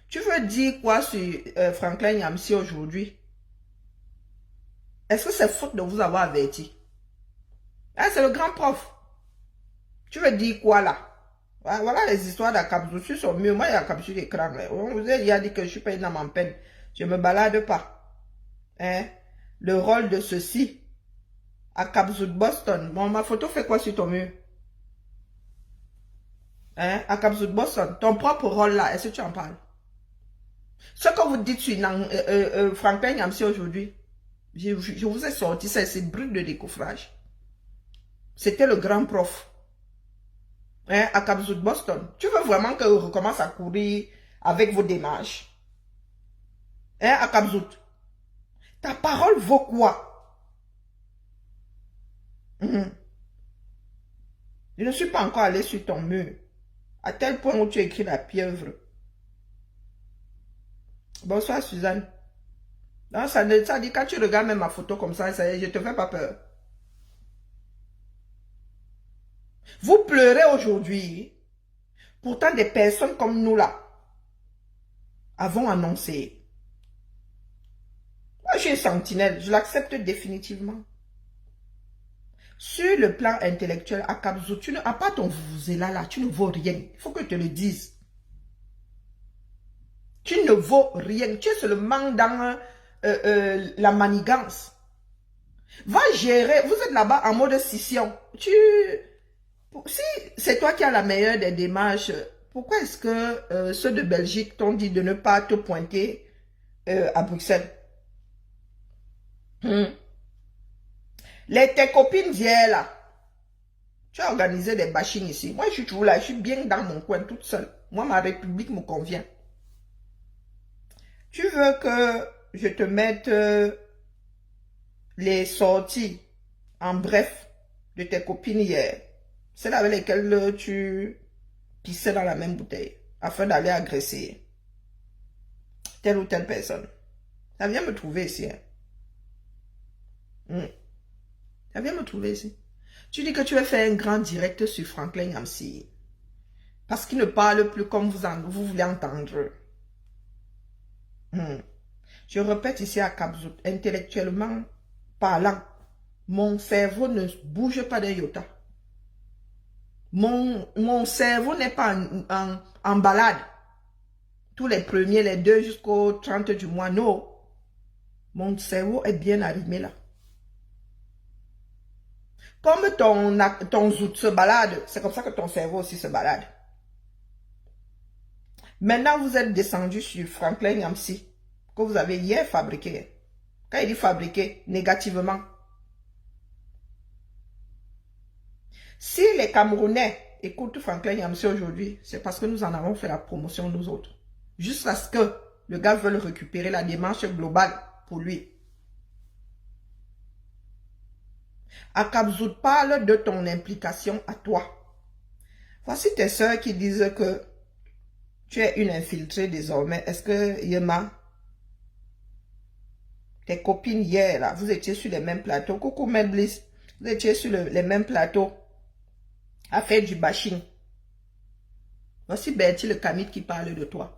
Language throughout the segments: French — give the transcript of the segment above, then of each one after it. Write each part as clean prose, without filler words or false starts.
Tu veux dire quoi sur Franklin Yamsi aujourd'hui? Est-ce que c'est faute de vous avoir averti? Ah, c'est le grand prof. Tu veux dire quoi là? Voilà les histoires d'Akabzoutu sont mieux. Moi, il y a Akabzoutu qui écran. On vous a dit que je suis pas une âme en peine. Je me balade pas. Hein? Le rôle de ceci. Akabzout Boston. Bon, ma photo fait quoi sur ton mur? Hein? Akabzout Boston. Ton propre rôle là, est-ce que tu en parles? Ce que vous dites sur Franklin Yamsi aujourd'hui, je vous ai sorti, c'est brut de décoffrage. C'était le grand prof. Hein, à Kabzout Boston. Tu veux vraiment que je recommence à courir avec vos démarches? Hein, à Kabzout. Ta parole vaut quoi? Je ne suis pas encore allé sur ton mur. À tel point où tu écris la pieuvre. Bonsoir Suzanne. Non, ça dit quand tu regardes même ma photo comme ça je te fais pas peur. Vous pleurez aujourd'hui. Pourtant, des personnes comme nous là avons annoncé. Moi, je suis une sentinelle. Je l'accepte définitivement. Sur le plan intellectuel, à Kabzou, tu n'as pas ton vuvuzela là. Tu ne vaux rien. Il faut que je te le dise. Tu ne vaux rien. Tu es seulement dans la manigance. Va gérer. Vous êtes là-bas en mode scission. Si c'est toi qui as la meilleure des démarches, pourquoi est-ce que ceux de Belgique t'ont dit de ne pas te pointer à Bruxelles? Tes copines d'hier là, tu as organisé des bashings ici. Moi je suis toujours là, je suis bien dans mon coin toute seule. Moi ma république me convient. Tu veux que je te mette les sorties en bref de tes copines hier? Celles avec lesquelles tu pissais dans la même bouteille afin d'aller agresser telle ou telle personne. Ça vient me trouver ici. Hein? Ça vient me trouver ici. Tu dis que tu veux faire un grand direct sur Franklin Yamsi. Parce qu'il ne parle plus comme vous voulez entendre. Je répète ici à Kabzout, intellectuellement parlant, mon cerveau ne bouge pas d'un iota. Mon cerveau n'est pas en balade. Tous les premiers, les 2 jusqu'au 30 du mois, non. Mon cerveau est bien arrimé là. Comme ton zout se balade, c'est comme ça que ton cerveau aussi se balade. Maintenant, vous êtes descendu sur Franklin Yamsi, que vous avez hier fabriqué. Quand il dit fabriqué, négativement. Si les Camerounais écoutent Franklin Yamsi aujourd'hui, c'est parce que nous en avons fait la promotion nous autres. Jusqu'à ce que le gars veuille récupérer la démarche globale pour lui. Akabzout parle de ton implication à toi. Voici tes soeurs qui disent que tu es une infiltrée désormais. Est-ce que Yema, tes copines hier, là, vous étiez sur les mêmes plateaux. Coucou Melbliss, vous étiez sur les mêmes plateaux à faire du bashing. Voici Bertie le Camille qui parle de toi.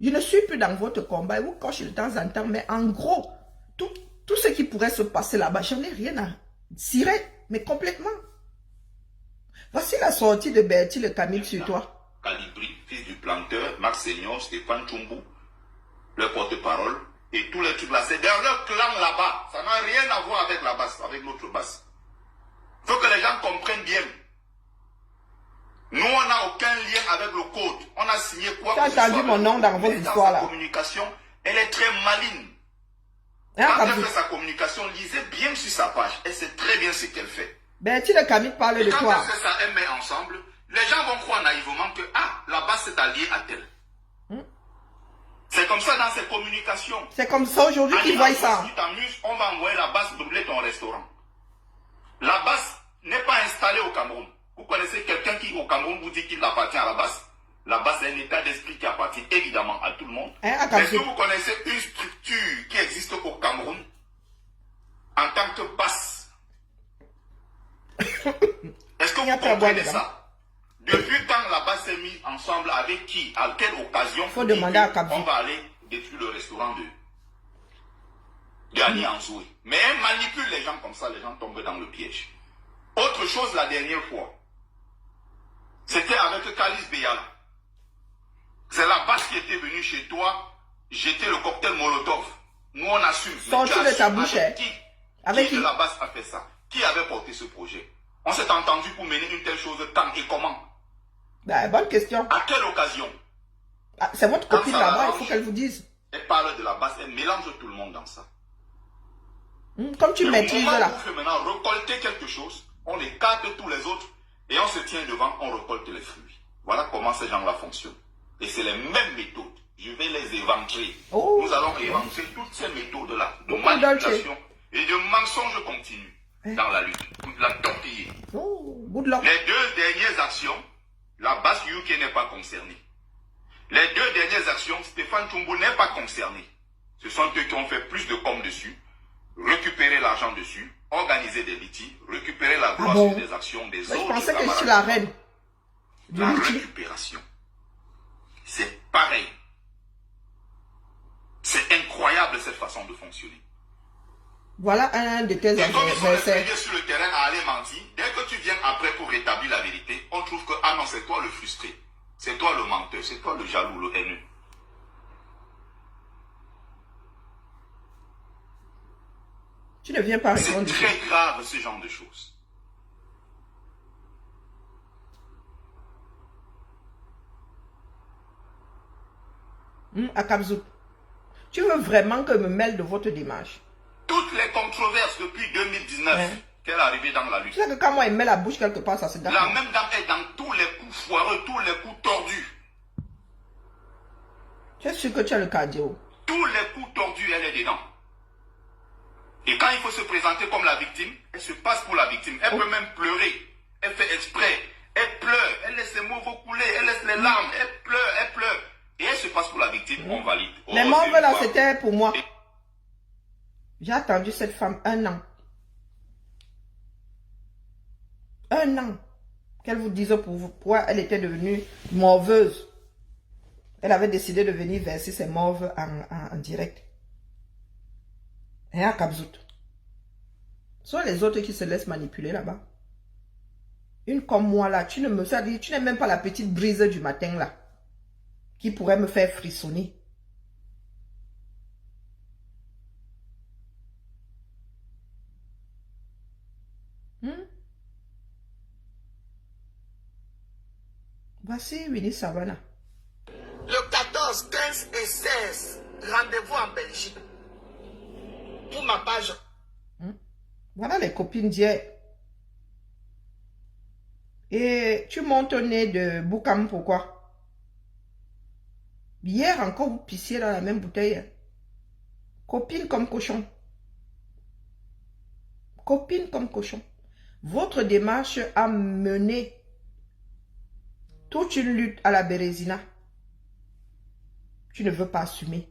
Je ne suis plus dans votre combat. Vous cochez de temps en temps, mais en gros, tout ce qui pourrait se passer là-bas, j'en ai rien à cirer, mais complètement. Voici la sortie de Bertie le Camille sur toi. Calibri, fils du planteur, Max Senior, Stéphane Chumbu, le porte-parole, et tous les trucs là, c'est dans leur clan là-bas. Ça n'a rien à voir avec la basse, avec l'autre basse. Il faut que les gens comprennent bien. Nous, on n'a aucun lien avec le code. On a signé quoi que ce soit. Tu as entendu mon nom dans vos histoires là. Sa communication, elle est très maligne. Hein, quand elle fait sa communication, lisez bien sur sa page. Elle sait très bien ce qu'elle fait. Bertie le Camille parle de toi. Quand elle fait ça, elle met ensemble, les gens vont croire naïvement que la base s'est alliée à tel. C'est comme ça dans ses communications. C'est comme ça aujourd'hui qu'ils voient ça. Si tu t'amuses, on va envoyer la base doubler ton restaurant. La base n'est pas installée au Cameroun. Vous connaissez quelqu'un qui au Cameroun vous dit qu'il appartient à la base. La base est un état d'esprit qui appartient évidemment à tout le monde. Est-ce que vous connaissez une structure qui existe au Cameroun en tant que base? Est-ce que vous comprenez ça? Depuis quand la base s'est mis ensemble avec qui, à quelle occasion. Faut demander à Kabzou. On va aller détruire le restaurant de Annie Anzoué. Mais elle manipule les gens comme ça, les gens tombent dans le piège. Autre chose la dernière fois, c'était avec Kalis Beyala. C'est la base qui était venue chez toi jeter le cocktail Molotov. Nous on assume. Sorti de ta bouche. Avec qui de la base a fait ça? Qui avait porté ce projet? On s'est entendu pour mener une telle chose quand et comment? Ben, bonne question. À quelle occasion? Ah, c'est votre copine là-bas, il faut qu'elle vous dise. Elle parle de la base, elle mélange tout le monde dans ça. Comme tu maîtrises là. On fait maintenant récolter quelque chose, on écarte tous les autres et on se tient devant, on récolte les fruits. Voilà comment ces gens-là fonctionnent. Et c'est les mêmes méthodes. Je vais les éventrer. Oh. Nous allons éventrer toutes ces méthodes-là de manipulation et de mensonges continus dans la lutte. Pour la torpiller. Oh, good luck. Les deux dernières actions, la base UK n'est pas concernée. Les deux dernières actions, Stéphane Tchumbo n'est pas concerné. Ce sont eux qui ont fait plus de com dessus, récupérer l'argent dessus, organiser des litiges, récupérer la gloire sur des actions des autres. Je pensais que je suis la reine. La récupération. C'est pareil. C'est incroyable cette façon de fonctionner. Voilà un de tes adversaires. Sur le terrain à aller mentir, dès que tu viens après pour rétablir la vérité, on trouve que ah non, c'est toi le frustré, c'est toi le menteur, c'est toi le jaloux, le haineux. Tu ne viens pas répondre. C'est très grave ce genre de choses. À Kabzou, tu veux vraiment que je me mêle de votre démarche? Toutes les controverses depuis 2019 qu'elle est arrivée dans la lutte. Tu sais que quand moi elle met la bouche quelque part, ça se gâte. La même dame est dans tous les coups foireux, tous les coups tordus. Tu es sûr que tu as le cardio? Tous les coups tordus, elle est dedans. Et quand il faut se présenter comme la victime, elle se passe pour la victime. Elle peut même pleurer. Elle fait exprès. Elle pleure. Elle laisse ses mots couler. Elle laisse les larmes. Elle pleure. Elle pleure. Et elle se passe pour la victime. On valide. Oh, les morts là, c'était pour moi. J'ai attendu cette femme 1 an. 1 an. Qu'elle vous dise pourquoi elle était devenue morveuse. Elle avait décidé de venir verser ses morves en direct. Et à Kabzou. Ce sont les autres qui se laissent manipuler là-bas. Une comme moi là, tu n'es même pas la petite brise du matin là, qui pourrait me faire frissonner. Voici Winnie Savannah. Le 14, 15 et 16, rendez-vous en Belgique. Pour ma page. Voilà les copines d'hier. Et tu montes au nez de Boukam, pourquoi? Hier encore, vous pissiez dans la même bouteille. Copine comme cochon. Copine comme cochon. Votre démarche a mené toute une lutte à la Bérésina. Tu ne veux pas assumer.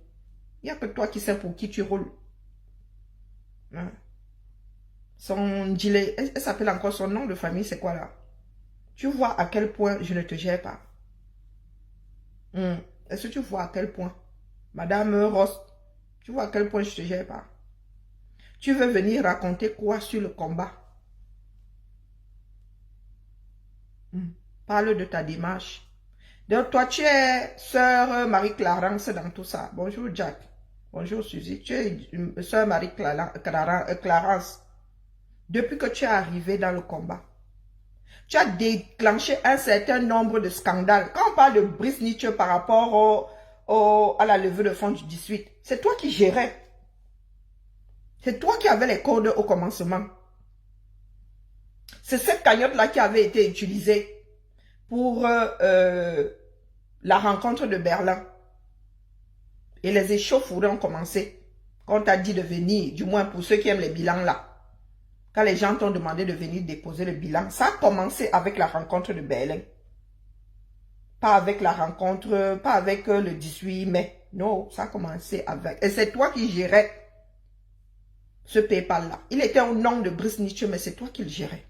Il n'y a que toi qui sais pour qui tu roules. Son gilet, elle s'appelle encore son nom de famille, c'est quoi là? Tu vois à quel point je ne te gère pas. Est-ce que tu vois à quel point? Madame Ross, tu vois à quel point je te gère pas? Tu veux venir raconter quoi sur le combat? Parle de ta démarche. Donc toi, tu es sœur Marie-Clarence dans tout ça. Bonjour Jack. Bonjour Suzy. Tu es sœur Marie-Clarence. Depuis que tu es arrivé dans le combat, tu as déclenché un certain nombre de scandales. Quand on parle de Brice Nietzsche par rapport à la levée de fonds du 18, c'est toi qui gérais. C'est toi qui avais les codes au commencement. C'est cette cagnotte-là qui avait été utilisée pour la rencontre de Berlin. Et les échauffourées ont commencé. Quand on t'a dit de venir, du moins pour ceux qui aiment les bilans là. Quand les gens t'ont demandé de venir déposer le bilan, ça a commencé avec la rencontre de Berlin. Pas avec la rencontre, pas avec le 18 mai. Non, ça a commencé avec... Et c'est toi qui gérais ce PayPal là. Il était au nom de Brice Nietzsche, mais c'est toi qui le gérais.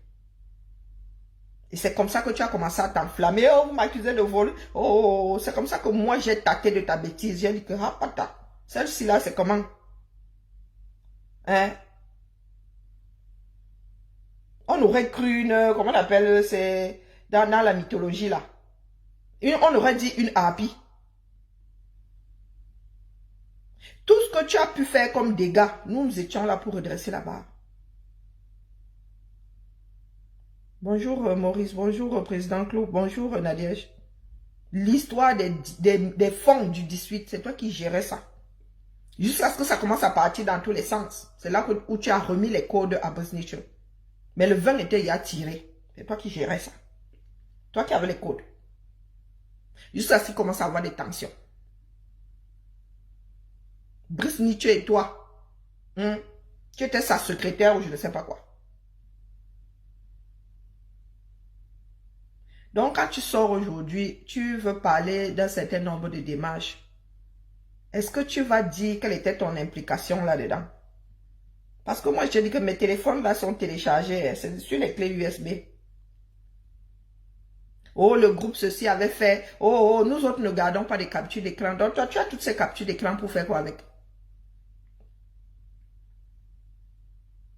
Et c'est comme ça que tu as commencé à t'enflammer. Oh, vous m'accusez de vol. Oh, c'est comme ça que moi, j'ai tâté de ta bêtise. J'ai dit que, ah, pata. Celle-ci là, c'est comment? Hein? On aurait cru une, comment on appelle, c'est dans la mythologie là. On aurait dit une harpie. Tout ce que tu as pu faire comme dégâts, nous étions là pour redresser la barre. Bonjour Maurice, bonjour Président Claude, bonjour Nadège. L'histoire des fonds du 18, c'est toi qui gérais ça. Jusqu'à ce que ça commence à partir dans tous les sens. C'est là où tu as remis les codes à Bosniche. Mais le vin était y tiré. C'est toi qui gérais ça. Toi qui avais les codes. Jusqu'à ce qu'il commence à avoir des tensions. Brice Nietzsche et toi, tu étais sa secrétaire ou je ne sais pas quoi. Donc, quand tu sors aujourd'hui, tu veux parler d'un certain nombre de démarches. Est-ce que tu vas dire quelle était ton implication là-dedans? Parce que moi, je te dis que mes téléphones là sont téléchargés. C'est sur les clés USB. Oh, le groupe ceci avait fait. Oh, nous autres ne gardons pas des captures d'écran. Donc, toi, tu as toutes ces captures d'écran pour faire quoi avec?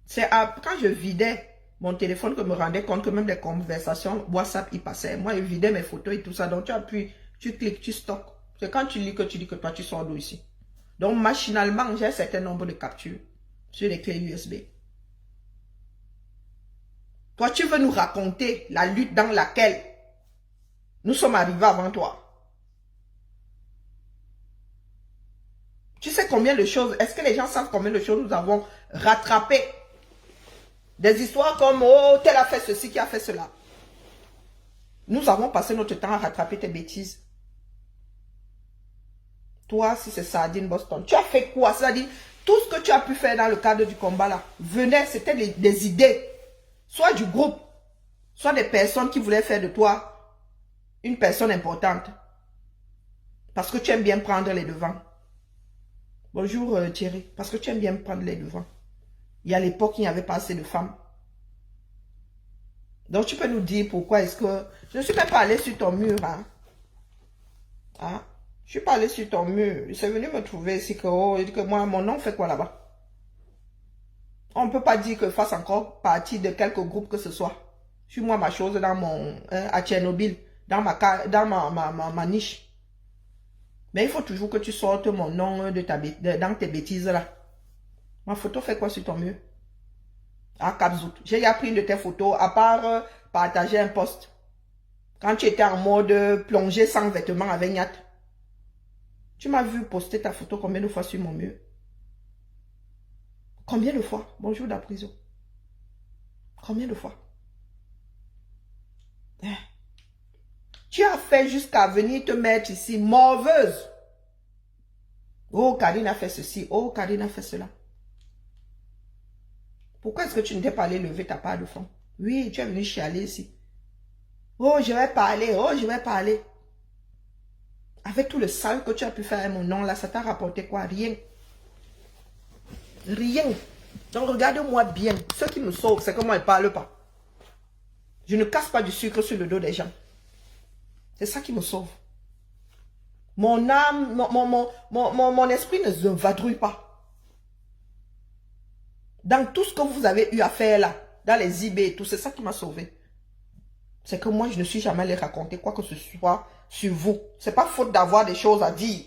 C'est quand je vidais mon téléphone que je me rendais compte que même les conversations WhatsApp y passaient. Moi, je vidais mes photos et tout ça. Donc, tu appuies, tu cliques, tu stockes. C'est quand tu lis que tu dis que toi, tu sors d'où ici. Donc, machinalement, j'ai un certain nombre de captures sur les clés USB. Toi, tu veux nous raconter la lutte dans laquelle nous sommes arrivés avant toi. Tu sais combien de choses, est-ce que les gens savent combien de choses nous avons rattrapées? Des histoires comme, oh, tel a fait ceci, qui a fait cela. Nous avons passé notre temps à rattraper tes bêtises. Toi, si c'est Sardine Boston, tu as fait quoi? C'est-à-dire, tout ce que tu as pu faire dans le cadre du combat là, venait, c'était des idées. Soit du groupe, soit des personnes qui voulaient faire de toi une personne importante. Parce que tu aimes bien prendre les devants. Bonjour Thierry, parce que tu aimes bien prendre les devants. Il y a l'époque, il n'y avait pas assez de femmes. Donc tu peux nous dire pourquoi est-ce que... Je ne suis même pas allé sur ton mur. Hein? Je suis pas allé sur ton mur. Il s'est venu me trouver ici que, oh, il dit que moi, mon nom fait quoi là-bas? On ne peut pas dire que je fasse encore partie de quelque groupe que ce soit. Je suis moi ma chose dans mon... à Tchernobyl, dans ma niche. Mais il faut toujours que tu sortes mon nom dans tes bêtises là. Ma photo fait quoi sur ton mur? À Capzout. J'ai appris une de tes photos, à part partager un post. Quand tu étais en mode plongée sans vêtements avec Niat. Tu m'as vu poster ta photo combien de fois sur mon mur? Combien de fois? Bonjour la prison. Combien de fois? Tu as fait jusqu'à venir te mettre ici, morveuse. Oh, Karine a fait ceci. Oh, Karine a fait cela. Pourquoi est-ce que tu ne t'es pas allé lever ta part de fond? Oui, tu es venu chialer ici. Oh, je vais parler. Oh, je vais parler. Avec tout le sale que tu as pu faire à mon nom là, ça t'a rapporté quoi? Rien. Rien. Donc, regarde-moi bien. Ce qui me sauve, c'est que moi, je ne parle pas. Je ne casse pas du sucre sur le dos des gens. C'est ça qui me sauve. Mon âme, mon esprit ne se vadrouille pas. Dans tout ce que vous avez eu à faire là, dans les IB et tout, c'est ça qui m'a sauvé. C'est que moi, je ne suis jamais allé raconter quoi que ce soit sur vous. C'est pas faute d'avoir des choses à dire.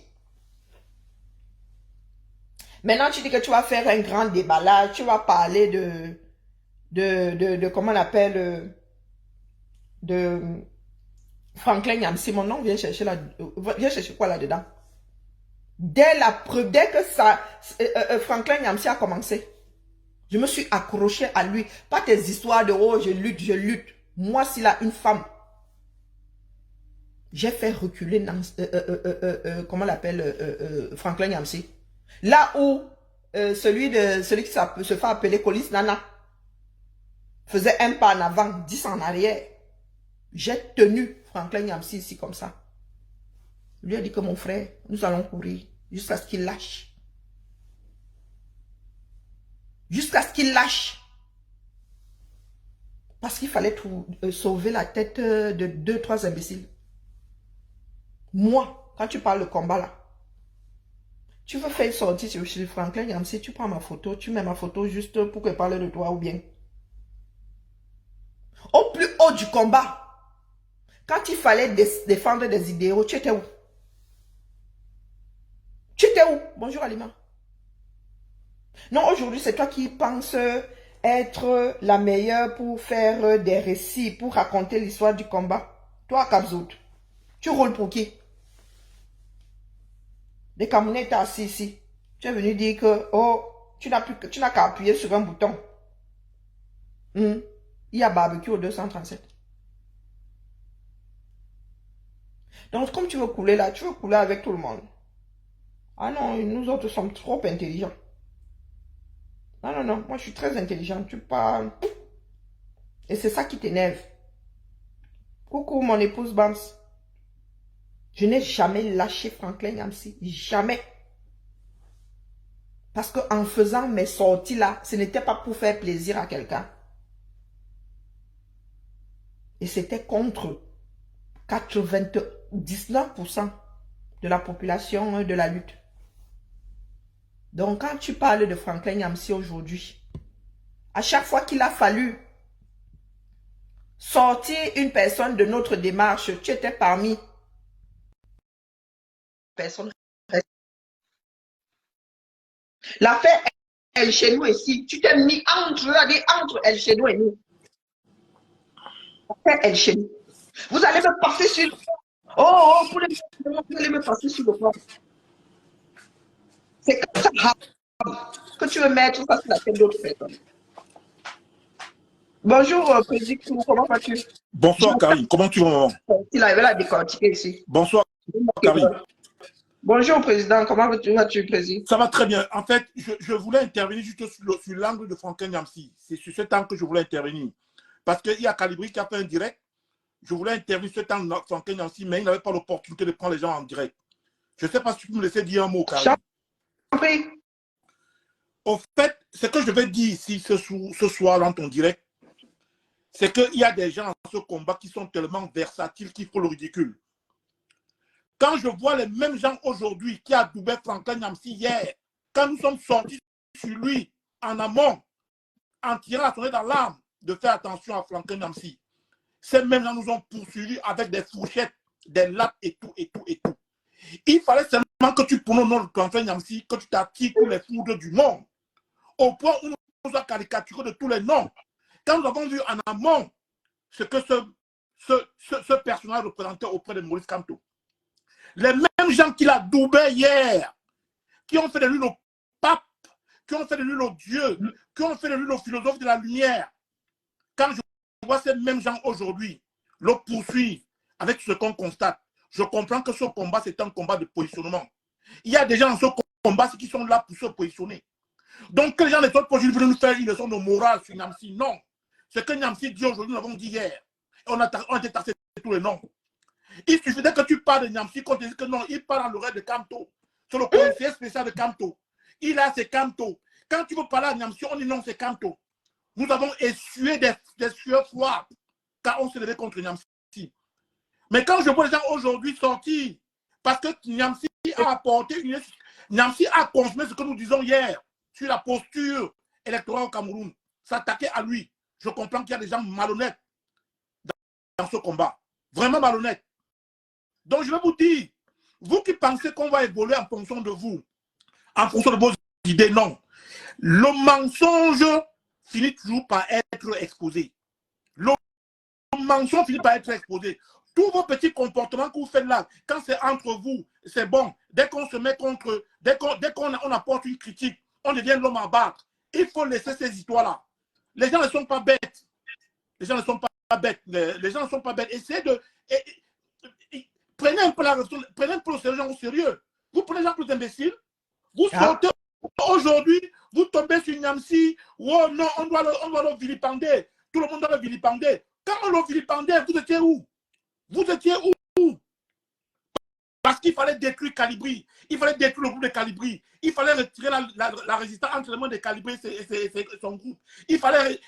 Maintenant, tu dis que tu vas faire un grand déballage, tu vas parler de comment on appelle, de Franklin Nyamsi. Mon nom, viens chercher quoi là-dedans? Dès que ça, Franklin Nyamsi a commencé, je me suis accroché à lui. Pas tes histoires de, oh, je lutte, je lutte. Moi, s'il a une femme, j'ai fait reculer, comment on l'appelle, Franklin Nyamsi. Là où celui qui se fait appeler Colis Nana faisait un pas en avant, 10 en arrière. J'ai tenu Franklin Nyamsi ici comme ça. Je lui ai dit que mon frère, nous allons courir jusqu'à ce qu'il lâche. Jusqu'à ce qu'il lâche. Parce qu'il fallait sauver la tête de 2-3 imbéciles. Moi, quand tu parles de combat là, tu veux faire une sortie sur Shirley Franklin Yamsi, tu prends ma photo, tu mets ma photo juste pour que parle de toi ou bien. Au plus haut du combat, quand il fallait défendre des idéaux, tu étais où? Tu étais où? Bonjour Alima. Non, aujourd'hui, c'est toi qui penses être la meilleure pour faire des récits, pour raconter l'histoire du combat. Toi, Kabzout, tu roules pour qui? Les Camerounais étaient assis ici. Tu es venu dire que, oh, tu n'as qu'à appuyer sur un bouton. Il y a barbecue au 237. Donc, comme tu veux couler là, tu veux couler avec tout le monde. Ah non, nous autres sommes trop intelligents. Non, non, non, moi je suis très intelligent. Tu parles. Et c'est ça qui t'énerve. Coucou, mon épouse Bams. Je n'ai jamais lâché Franklin Yamsi. Jamais. Parce qu'en faisant mes sorties là, ce n'était pas pour faire plaisir à quelqu'un. Et c'était contre 99% de la population de la lutte. Donc quand tu parles de Franklin Yamsi aujourd'hui, à chaque fois qu'il a fallu sortir une personne de notre démarche, tu étais parmi personnes. L'affaire El Chenou ici, tu t'es mis entre El Chenou et nous. L'affaire El Chenou. Vous allez me passer sur le fond. Oh, pour les vous allez me passer sur le fond. C'est comme ça que tu veux mettre ça sur la tête d'autres personnes. Bonjour, Président, comment vas-tu? Bonsoir, Karim. Comment tu vas, maman? Il avait la décortiquer ici. Bonsoir, Karim. Bonjour, Président. Comment vas-tu, Président? Ça va très bien. En fait, je voulais intervenir juste sur l'angle de Franklin Yamsi. C'est sur cet angle que je voulais intervenir. Parce qu'il y a Calibri qui a fait un direct. Je voulais intervenir sur cet angle de Franklin Yamsi, mais il n'avait pas l'opportunité de prendre les gens en direct. Je ne sais pas si tu peux me laisser dire un mot, Karim. Au fait, ce que je vais dire ici ce soir dans ton direct, c'est qu'il y a des gens dans ce combat qui sont tellement versatiles qu'il faut le ridicule. Quand je vois les mêmes gens aujourd'hui qui adoubaient Franklin Yamsi hier, quand nous sommes sortis sur lui en amont, en tirant la sonnette d'alarme de faire attention à Franklin Yamsi, ces mêmes gens nous ont poursuivis avec des fourchettes, des lattes et tout, et tout, et tout. Il fallait seulement que tu prononces le nom de Franklin Yamsi, que tu t'attires tous les foudres du monde, au point où nous nous avons caricaturé de tous les noms. Quand nous avons vu en amont ce que ce personnage représentait auprès de Maurice Kamto, les mêmes gens qui l'a doublé hier, qui ont fait de lui nos papes, qui ont fait de lui nos dieux, qui ont fait de lui nos philosophes de la lumière, quand je vois ces mêmes gens aujourd'hui le poursuivre avec ce qu'on constate, je comprends que ce combat, c'est un combat de positionnement. Il y a des gens dans ce combat qui sont là pour se positionner. Donc, que les gens des autres projets veulent nous faire une leçon de morale sur Yamsi, non. Ce que Yamsi dit aujourd'hui, nous l'avons dit hier. On a été tassé tous les noms. Il suffisait que tu parles de Yamsi, qu'on te dise que non, il parle dans l'oreille de Kamto. C'est le conseiller spécial de Kamto. Il a ses Kamto. Quand tu veux parler à Yamsi, on dit non, c'est Kamto. Nous avons essuyé des sueurs froides quand on s'est levé contre Yamsi. Mais quand je vois les gens aujourd'hui sortir, parce que Yamsi a apporté Yamsi a consommé ce que nous disons hier sur la posture électorale au Cameroun, s'attaquer à lui. Je comprends qu'il y a des gens malhonnêtes dans ce combat. Vraiment malhonnêtes. Donc je vais vous dire, vous qui pensez qu'on va évoluer en fonction de vous, en fonction de vos idées, non. Le mensonge finit toujours par être exposé. Le mensonge finit par être exposé. Tous vos petits comportements que vous faites là, quand c'est entre vous, c'est bon. Dès qu'on se met contre, dès qu'on apporte une critique, on devient l'homme à battre. Il faut laisser ces histoires-là. Les gens ne sont pas bêtes. Les gens ne sont pas bêtes. Les gens ne sont pas bêtes. Essayez de... Prenez un peu la réflexion, prenez un peu les gens au sérieux. Vous prenez les gens plus imbéciles. Vous sautez aujourd'hui, vous tombez sur Yamsi. Oh non, on doit le vilipender. Tout le monde doit le vilipender. Quand on le vilipendait, vous étiez où? Vous étiez où? Parce qu'il fallait détruire Calibri. Il fallait détruire le groupe de Calibri. Il fallait retirer la résistance entre les mains de Calibri et son groupe. Il fallait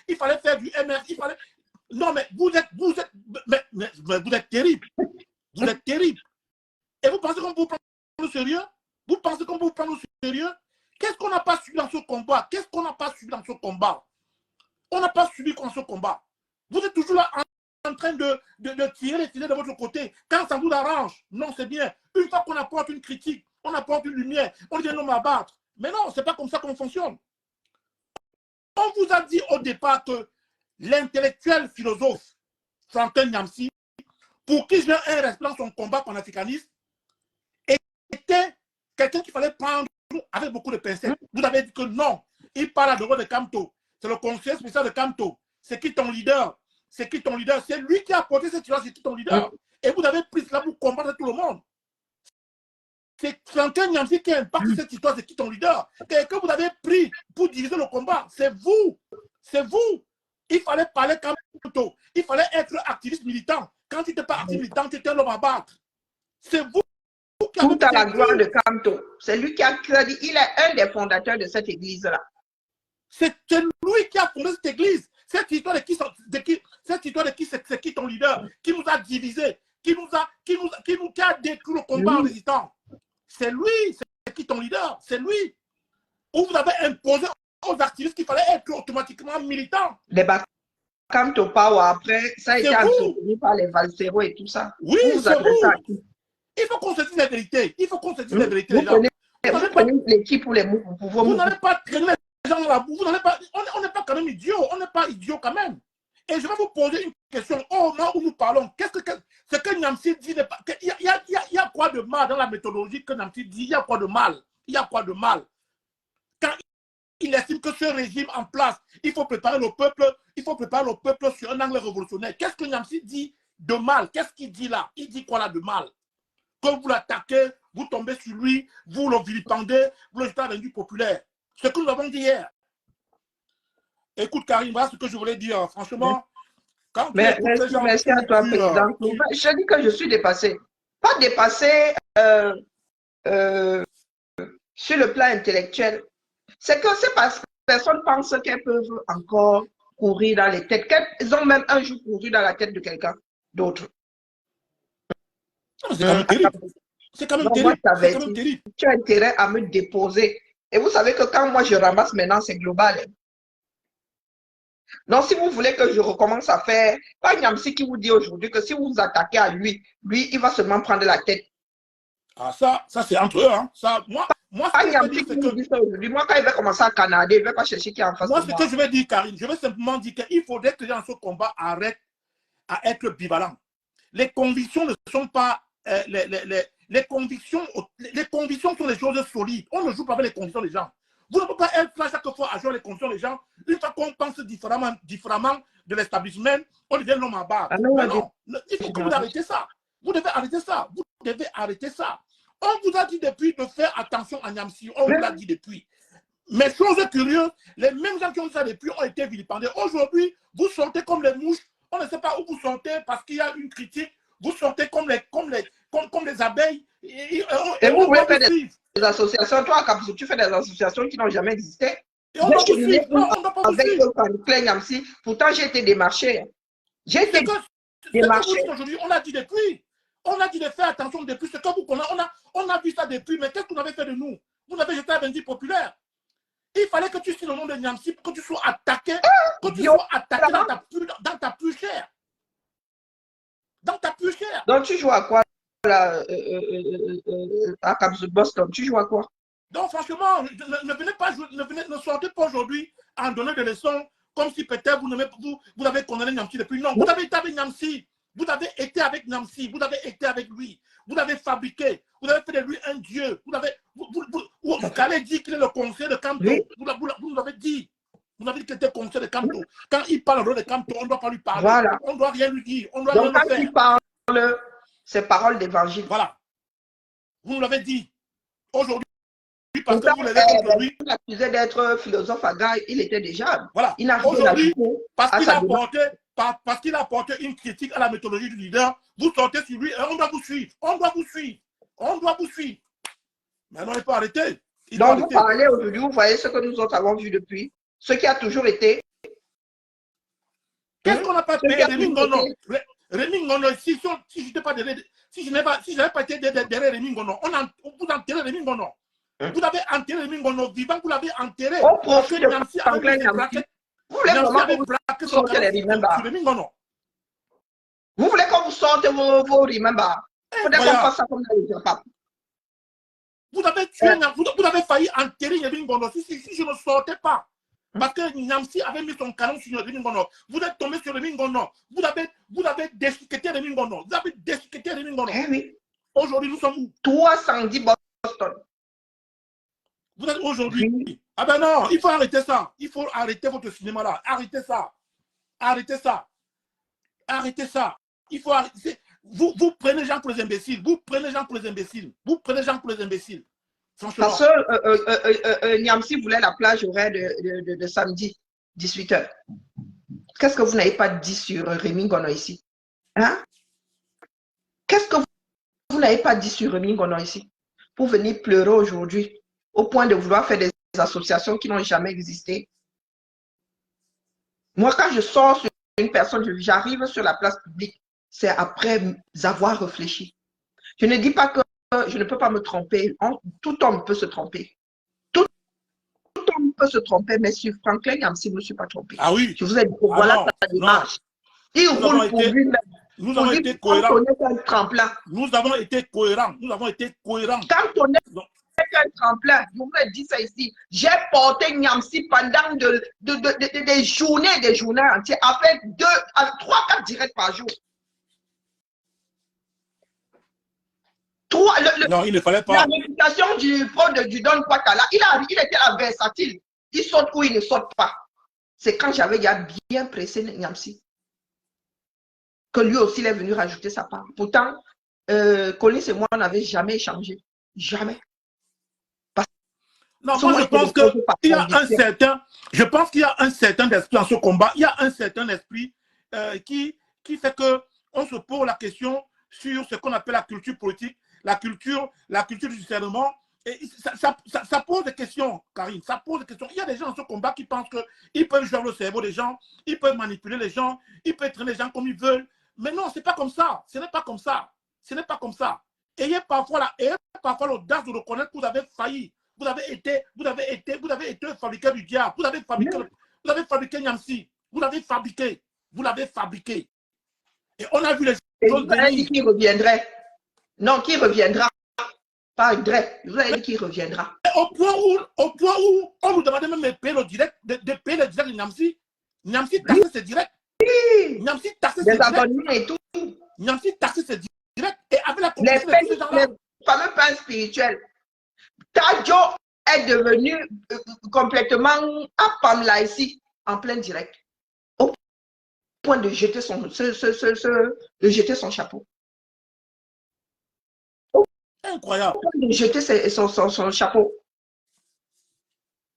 faire du MR. Non, mais vous êtes terrible. Vous êtes terrible. Et vous pensez qu'on peut vous prendre au sérieux? Vous pensez qu'on peut vous prendre au sérieux? Qu'est-ce qu'on n'a pas subi dans ce combat? Qu'est-ce qu'on n'a pas subi dans ce combat? On n'a pas subi dans ce combat. Vous êtes toujours là en train de tirer les filets de votre côté. Quand ça vous arrange, non, c'est bien. Une fois qu'on apporte une critique, on apporte une lumière, on dit non, m'abattre. Mais non, ce n'est pas comme ça qu'on fonctionne. On vous a dit au départ que l'intellectuel philosophe Franklin Nyamsi, pour qui j'ai un respect dans son combat panafricaniste, était quelqu'un qu'il fallait prendre avec beaucoup de pincettes. Vous avez dit que non, il parle à Doro de Kamto. C'est le conseiller spécial de Kamto. C'est qui ton leader? C'est qui ton leader? C'est lui qui a apporté cette situation, c'est qui ton leader? Et vous avez pris cela pour combattre tout le monde. C'est Franklin Nyamsi qui impacte cette histoire, c'est qui ton leader? Que vous avez pris pour diviser le combat, c'est vous. C'est vous. Il fallait parler Kamto. Il fallait être activiste militant. Quand tu n'étais pas activiste militant, tu étais un homme à battre. C'est vous. Tout à la gloire de Kamto. C'est lui qui a créé. Il est un des fondateurs de cette église-là. C'est lui qui a fondé cette église. Cette histoire de qui c'est qui ton leader, qui nous a divisés, qui a détruit le combat en résistant. C'est lui, c'est qui ton leader, c'est lui. Où vous avez imposé aux activistes qu'il fallait être automatiquement militants. Les Kamto Power, après, ça a été absorbé par les Valsero et tout ça. Oui, c'est vous. Il faut qu'on se dise la vérité. Il faut qu'on se dise la vérité. Vous prenez l'équipe pour les mots pour pouvoir. Vous n'allez pas traîner les gens dans la boue. On n'est pas quand même idiots. On n'est pas idiots quand même. Et je vais vous poser une question. Au moment où nous parlons, ce que Nyamsi dit n'est pas. Il y a quoi de mal dans la méthodologie que Nyamsi dit? Il y a quoi de mal? Il y a quoi de mal? Quand il estime que ce régime en place, il faut préparer le peuple sur un angle révolutionnaire. Qu'est-ce que Nyamsi dit de mal? Qu'est-ce qu'il dit là? Il dit quoi là de mal? Quand vous l'attaquez, vous tombez sur lui, vous le vilipendez, vous le jetez à l'indu populaire. Ce que nous avons dit hier. Écoute, Karim, voilà ce que je voulais dire. Franchement, quand merci à toi, Président. Je dis que je suis dépassé. Pas dépassé sur le plan intellectuel. C'est que ces personnes pensent qu'elles peuvent encore courir dans les têtes. Qu'elles ont même un jour couru dans la tête de quelqu'un d'autre. C'est quand même terrible. C'est quand même terrible. Tu as intérêt à me déposer. Et vous savez que quand moi je ramasse maintenant, c'est global. Donc, si vous voulez que je recommence à faire, pas Nyamsi qui vous dit aujourd'hui que si vous vous attaquez à lui, il va seulement prendre la tête. Ah, ça c'est entre eux. Hein. Ça, moi, pas Nyamsi qui vous dit ça aujourd'hui. Moi, quand il va commencer à canader, il ne va pas chercher qui est en face de moi. Moi, ce que je vais dire, Karine, je vais simplement dire qu'il faudrait que les gens dans ce combat arrêtent à être bivalents. Les convictions ne sont pas... les convictions sont des choses solides. On ne joue pas avec les convictions des gens. Vous ne pouvez pas être là chaque fois à jouer les convictions des gens. Une fois qu'on pense différemment de l'établissement, on devient l'homme à barre. Mais non, il faut que vous arrêtez ça. Vous devez arrêter ça. Vous devez arrêter ça. On vous a dit depuis de faire attention à Nyamsi. On vous l'a dit depuis. Mais chose curieuse, les mêmes gens qui ont dit ça depuis ont été vilipendés. Aujourd'hui, vous sortez comme les mouches. On ne sait pas où vous sortez parce qu'il y a une critique. Vous sortez comme les abeilles. Et vous voulez faire des associations. Toi, Kapsou, tu fais des associations qui n'ont jamais existé. Et on doit vous suivre. Non, on doit pas vous suivre. Avec Nyamsi, pourtant, j'ai été démarché. J'ai été démarché. Aujourd'hui, on a dit depuis. On a dit de faire attention depuis. Ce que vous connaissez, on a vu ça depuis. Mais qu'est-ce que vous avez fait de nous? Vous avez jeté à Bendy populaire. Il fallait que tu cites le nom de Nyamsi pour que tu sois attaqué. Que tu sois attaqué dans ta plus chère. Dans ta plus chère. Donc, tu joues à quoi là, à Kapsou Boston? Tu joues à quoi? Donc, franchement, ne sortez pas aujourd'hui en donnant des leçons comme si peut-être vous avez condamné Nyamsi depuis. Non, vous avez été avec Nyamsi. Vous avez été avec Nyamsi. Vous avez été avec lui. Vous avez fabriqué. Vous avez fait de lui un dieu. Vous allez dire qu'il est le conseiller de Kamto. Oui. Vous nous avez dit. Vous n'avez dit qu'il était conseiller de Kamto. Quand il parle de Kamto, on ne doit pas lui parler. Voilà. On ne doit rien lui dire. On doit donc, rien quand lui faire. il parle, c'est parole d'évangile. Voilà. Vous nous l'avez dit. Aujourd'hui, parce que vous l'avez contre lui. Il accusait d'être philosophe à Gaï, il était déjà. Voilà. Il n'a aujourd'hui, parce qu'il a apporté une critique à la méthodologie du leader, vous sortez sur lui et on doit vous suivre. On doit vous suivre. On doit vous suivre. Maintenant, il faut arrêter. Donc, vous parlez aujourd'hui, vous voyez ce que nous autres avons vu depuis. Ce qui a toujours été. Qu'est-ce qu'on n'a pas payé Rémi Ngono? Rémi Ngono, si je n'ai pas été derrière Rémi Ngono, vous enterrez Rémi Ngono. Vous avez enterré Rémi Ngono vivant, vous l'avez enterré. Au profit de Nancy avait mis ses braquettes. Vous voulez Nancy vraiment avait que braqué vous son sortez les canon sur Rémi Ngono. Vous voulez qu'on vous sorte vos remember? Vous voulez qu'on fasse ça comme ça? Papa. Vous avez tué, vous avez failli enterrer Rémi Ngono si je ne sortais pas. Parce que Nancy avait mis son canon sur Rémi Ngono. Vous êtes tombé sur Rémi Ngono. Vous avez déchiqueté Rémi Ngono. Vous avez déchiqueté Rémi Ngono. Eh oui. Aujourd'hui, nous sommes où? 310 Boston. Vous êtes aujourd'hui. Oui. Ah ben non, il faut arrêter ça. Il faut arrêter votre cinéma là. Arrêtez ça. Arrêtez ça. Arrêtez ça. Il faut arrêter. Vous prenez les gens pour les imbéciles. Vous prenez les gens pour les imbéciles. Vous prenez les gens pour les imbéciles. Franchement. Parce que Niamsi voulait la plage horaire de samedi, 18h. Qu'est-ce que vous n'avez pas dit sur Rémi Ngono ici? Hein? Qu'est-ce que vous n'avez pas dit sur Rémi Ngono ici? Pour venir pleurer aujourd'hui, au point de vouloir faire des associations qui n'ont jamais existé. Moi, quand je sors sur une personne, j'arrive sur la place publique, c'est après avoir réfléchi. Je ne dis pas que je ne peux pas me tromper. Tout homme peut se tromper. Tout homme peut se tromper, mais sur Franklin Niamsi, je ne me suis pas trompé. Ah oui. Je vous ai dit, voilà sa démarche. Il roule pour lui-même. Nous avons été cohérents. Nous avons été cohérents. Nous avons été cohérents. Quand on est un tremplin, je vous ai dit ça ici. J'ai porté Niamsi pendant des journées entières, à faire 3-4 directs par jour. Non, il ne fallait pas. La réputation du Don Kwatala, il était là versatile. Il saute ou il ne saute pas. C'est quand j'avais bien pressé Niamsi que lui aussi il est venu rajouter sa part. Pourtant, Collins et moi, on n'avait jamais échangé. Jamais. Non, moi je pense qu'il y a un certain, esprit dans ce combat. Il y a un certain esprit qui fait que on se pose la question sur ce qu'on appelle la culture politique, la culture du discernement. Et ça pose des questions, Karine. Ça pose des questions. Il y a des gens dans ce combat qui pensent qu'ils peuvent jouer le cerveau des gens, ils peuvent manipuler les gens, ils peuvent traîner les gens comme ils veulent. Mais non, c'est pas comme ça. Ce n'est pas comme ça. Ce n'est pas comme ça. Ayez parfois l'audace de reconnaître que vous avez failli. Vous avez été fabriqué du diable. Vous avez fabriqué Niamsi. Vous l'avez fabriqué. Vous l'avez fabriqué. Et on a vu les choses. Vous avez dit qu'il reviendrait. Non, qui reviendra. Pas Drey. Vous avez dit qu'il reviendra. Au point où on nous demandait même de payer le direct, de payer le direct de Niamsi. Niamsi taxait ses directs. Oui. Niamsi taxait ses abonnements et tout. Niamsi taxait ses directs. Et avec la complicité de ces gens-là. Les fameux pains spirituels. Tadjo est devenu complètement à Pamela ici, en plein direct. Au point de jeter son chapeau. Incroyable. Au point de jeter son chapeau.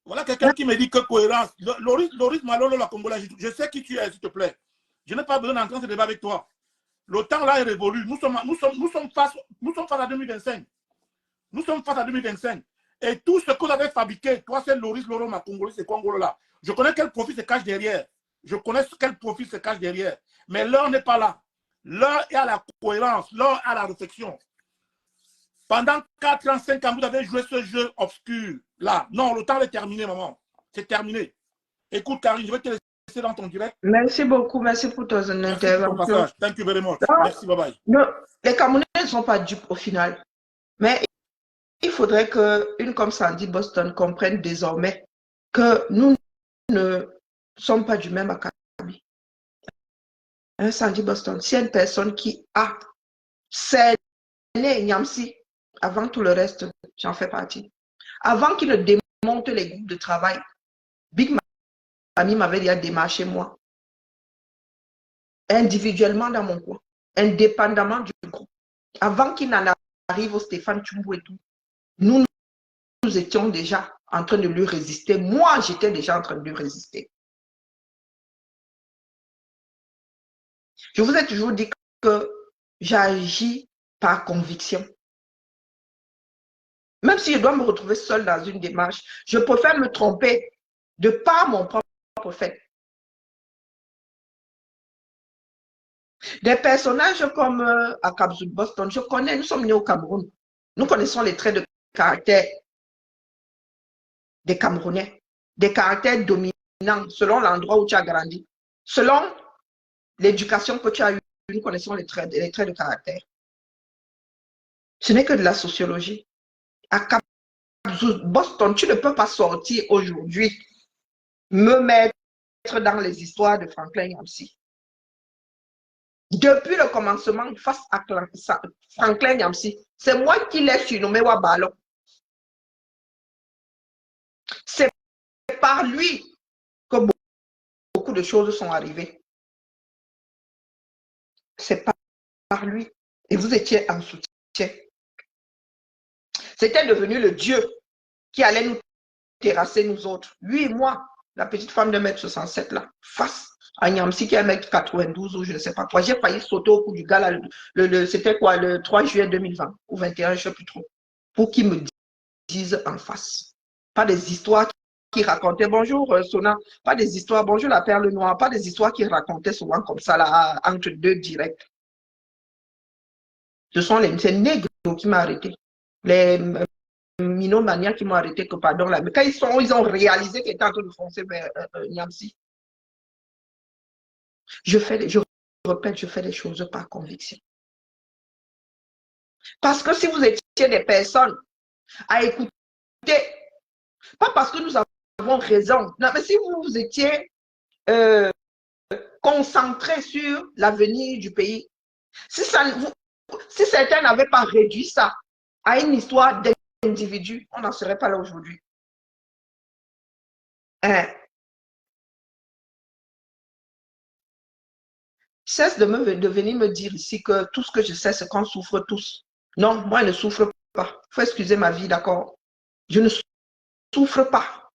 Voilà quelqu'un qui me dit que cohérence. Loris Malolo, la Congolaise, je sais qui tu es, s'il te plaît. Je n'ai pas besoin d'entrer dans ce débat avec toi. Le temps là est révolu. Nous sommes face à 2025. Nous sommes face à 2025. Et tout ce que vous avez fabriqué, toi, c'est Loris Loro, ma Congolais, c'est Congolo là. Je connais quel profil se cache derrière. Je connais quel profil se cache derrière. Mais l'heure n'est pas là. L'heure est à la cohérence. L'heure est à la réflexion. Pendant 4 ans, 5 ans, vous avez joué ce jeu obscur là. Non, le temps est terminé, maman. C'est terminé. Écoute, Karine, je vais te laisser dans ton direct. Merci beaucoup. Merci pour ton intervention. Thank you very much. Merci, bye bye. Non, les Camerounais ne sont pas dupes au final. Mais il faudrait qu'une comme Sandy Boston comprenne désormais que nous ne sommes pas du même acabit. Sandy Boston, c'est une personne qui a cerné Niamsi avant tout le reste, j'en fais partie. Avant qu'il ne démonte les groupes de travail, Big Mami m'avait déjà démarché moi, individuellement dans mon coin, indépendamment du groupe. Avant qu'il n'en arrive au Stéphane Tchumbo et tout, nous étions déjà en train de lui résister. Moi, j'étais déjà en train de lui résister. Je vous ai toujours dit que j'agis par conviction. Même si je dois me retrouver seule dans une démarche, je préfère me tromper de par mon propre fait. Des personnages comme Akabzu Boston, je connais, nous sommes nés au Cameroun. Nous connaissons les traits de caractère des Camerounais, des caractères dominants selon l'endroit où tu as grandi. Selon l'éducation que tu as eue, nous connaissons les traits de caractère. Ce n'est que de la sociologie. Akabzu Boston, tu ne peux pas sortir aujourd'hui, me mettre dans les histoires de Franklin Nyamsi. Depuis le commencement, face à Franklin Nyamsi, c'est moi qui l'ai surnommé Wabalo. C'est par lui que beaucoup de choses sont arrivées. C'est par lui. Et vous étiez en soutien. C'était devenu le Dieu qui allait nous terrasser, nous autres. Lui et moi, la petite femme de 1m67 là, face à Nyamsi qui est 1m92 ou je ne sais pas quoi. J'ai failli sauter au cou du gars là. C'était quoi, le 3 juillet 2020 ou 21, je ne sais plus trop. Pour qu'il me dise en face. Pas des histoires qui racontaient, bonjour Sona, pas des histoires, bonjour la perle noire, pas des histoires qui racontaient souvent comme ça là, entre deux directs. Ce sont ces nègres qui m'ont arrêté. Les minomaniacs qui m'ont arrêté, que pardon là. Mais quand ils ont réalisé qu'ils étaient en train de foncer vers Nyamsi, je répète, je fais les choses par conviction. Parce que si vous étiez des personnes à écouter, pas parce que nous avons raison, non, mais si vous étiez concentrés sur l'avenir du pays, si certains n'avaient pas réduit ça à une histoire d'individu, on n'en serait pas là aujourd'hui. Cesse de venir me dire ici que tout ce que je sais, c'est qu'on souffre tous. Non, moi, je ne souffre pas. Il faut excuser ma vie, d'accord? Je ne souffre pas.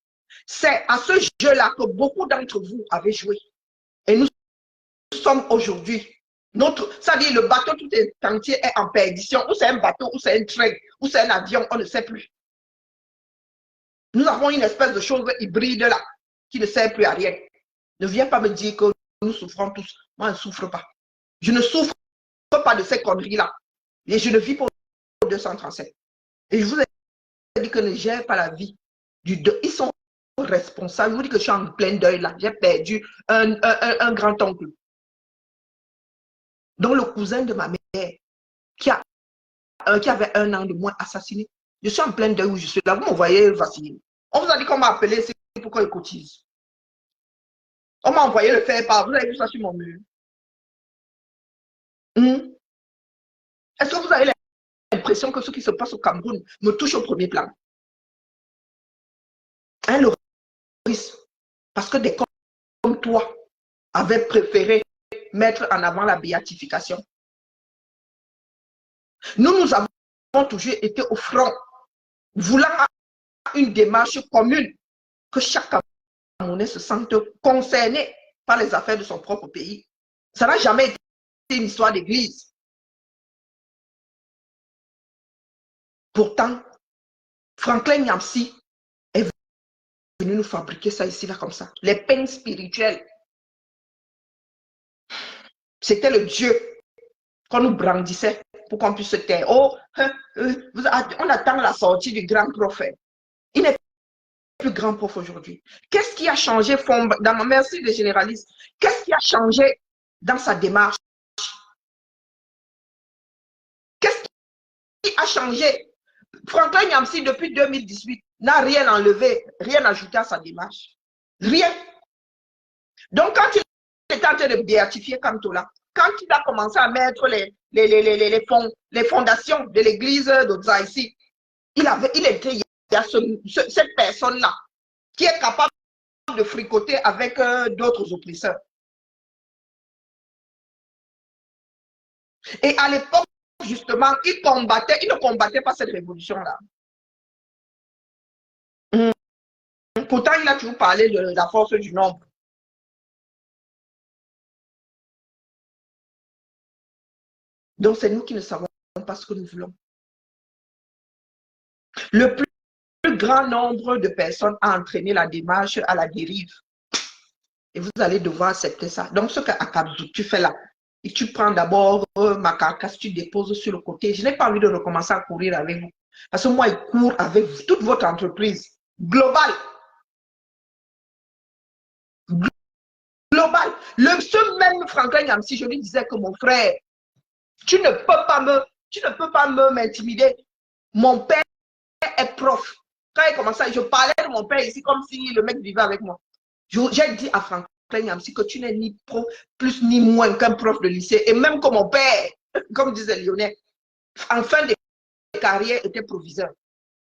C'est à ce jeu-là que beaucoup d'entre vous avez joué. Et nous sommes aujourd'hui. C'est-à-dire le bateau tout entier est en perdition. Ou c'est un bateau, ou c'est un train, ou c'est un avion, on ne sait plus. Nous avons une espèce de chose hybride là, qui ne sert plus à rien. Ne viens pas me dire que nous souffrons tous. Moi, je ne souffre pas. Je ne souffre pas de ces conneries-là. Et je ne vis pas au 237. Et je vous ai dit que ne gère pas la vie du deux. Ils sont responsables. Je vous dis que je suis en plein deuil là. J'ai perdu un grand-oncle. Donc le cousin de ma mère, qui avait 1 an de moins, assassiné. Je suis en plein deuil où je suis là. Vous me voyez vaciller. On vous a dit qu'on m'a appelé, c'est pourquoi il cotise. On m'a envoyé le faire part. Vous avez vu ça sur mon mur. Est-ce que vous avez l'impression que ce qui se passe au Cameroun me touche au premier plan? Hein, Loris? Parce que des comme toi avaient préféré mettre en avant la béatification. Nous avons toujours été au front, voulant une démarche commune, que chaque Camerounais se sente concerné par les affaires de son propre pays. Ça n'a jamais été une histoire d'église. Pourtant, Franklin Nyamsi est venu nous fabriquer ça ici, là, comme ça. Les peines spirituelles. C'était le Dieu qu'on nous brandissait pour qu'on puisse se taire. Oh, on attend la sortie du grand prophète. Il n'est plus grand prof aujourd'hui. Qu'est-ce qui a changé dans ma merci des généralistes? Qu'est-ce qui a changé dans sa démarche? Qu'est-ce qui a changé? Franklin Nyamsi, depuis 2018, n'a rien enlevé, rien ajouté à sa démarche. Rien. Donc, quand il était en train de béatifier Kantola, quand il a commencé à mettre les fondations de l'église d'Oza ici, il y a cette personne-là qui est capable de fricoter avec d'autres oppresseurs. Et à l'époque, justement, il ne combattait pas cette révolution-là. Pourtant, il a toujours parlé de la force du nombre. Donc, c'est nous qui ne savons pas ce que nous voulons. Le plus grand nombre de personnes a entraîné la démarche à la dérive. Et vous allez devoir accepter ça. Donc, ce qu'Akabzu, tu fais là, et tu prends d'abord ma carcasse, tu déposes sur le côté. Je n'ai pas envie de recommencer à courir avec vous. Parce que moi, il court avec toute votre entreprise globale. Global. Ce même Franklin Nyamsi, je lui disais que mon frère, tu ne peux pas m'intimider. Mon père est prof. Quand il commençait, je parlais de mon père ici comme si le mec vivait avec moi. J'ai dit à Franklin Nyamsi que tu n'es ni plus ni moins qu'un prof de lycée. Et même que mon père, comme disait Lionel, en fin de carrière, était proviseur.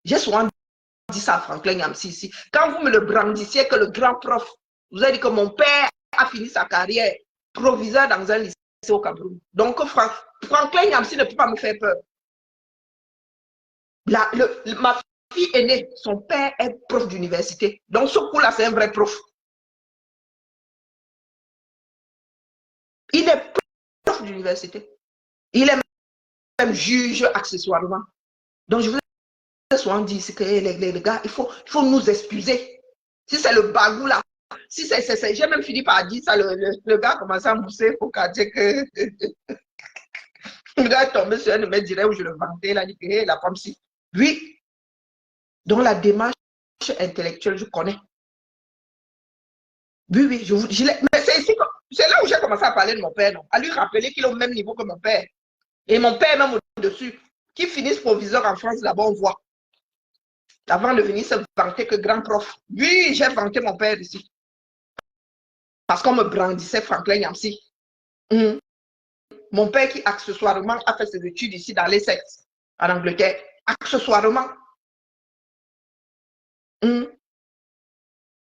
J'ai souvent dit ça à Franklin Nyamsi ici. Quand vous me le brandissiez que le grand prof, vous avez dit que mon père a fini sa carrière proviseur dans un lycée au Cameroun. Donc, Franklin Nyamsi ne peut pas me faire peur. Ma fille aînée, son père est prof d'université. Donc, ce coup-là, c'est un vrai prof. Il est prof d'université. Il est même juge accessoirement. Donc, je vous ai souvent dit que les gars, il faut nous excuser. Si c'est le bagou là, si c'est, j'ai même fini par dire ça, le gars commence à mousser au quartier que le gars est tombé sur un de mes directs où je le vantais, il a dit que la femme si. Oui. Donc la démarche intellectuelle, je connais. Oui, oui, mais c'est là où j'ai commencé à parler de mon père, non? À lui rappeler qu'il est au même niveau que mon père. Et mon père même au-dessus. Qui finissent proviseur en France, là-bas, on voit. Avant de venir se vanter que grand prof. Oui, j'ai vanté mon père ici. Parce qu'on me brandissait Franklin Nyamsi. Mon père qui accessoirement a fait ses études ici dans les sectes en Angleterre. Accessoirement.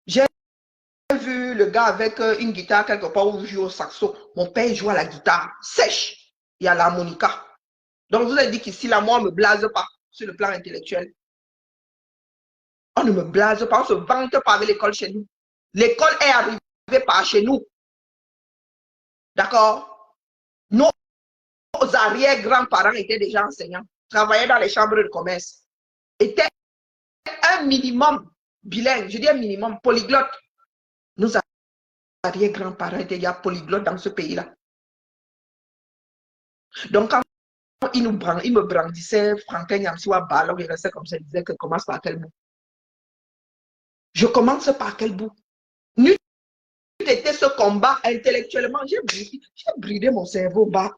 J'ai vu le gars avec une guitare quelque part où il joue au saxo. Mon père joue à la guitare sèche et à l'harmonica. Donc vous avez dit qu'ici, là, moi, on ne me blase pas sur le plan intellectuel. On ne me blase pas, on ne se vante pas avec l'école chez nous. L'école est arrivée par chez nous. D'accord? Nos arrière-grands-parents étaient déjà enseignants, travaillaient dans les chambres de commerce, étaient un minimum bilingue, je dis un minimum polyglotte. Nos arrière-grands-parents étaient déjà polyglottes dans ce pays-là. Donc, quand il me brandissait Franklin Nyamsi ou Abba, il restait comme ça, il disait que commence par quel bout. Je commence par quel bout? N'eût été ce combat intellectuellement, j'ai bridé mon cerveau bas.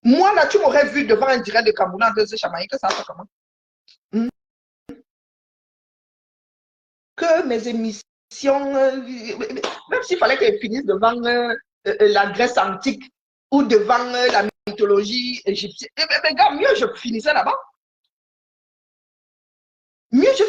Moi, là, tu m'aurais vu devant un direct de Cameroun en ce chamaïque, ça fait comment? Que mes émissions, même s'il fallait qu'elles finissent devant la Grèce antique ou devant la mythologie égyptienne, mais gars, mieux je finissais là-bas. Mieux je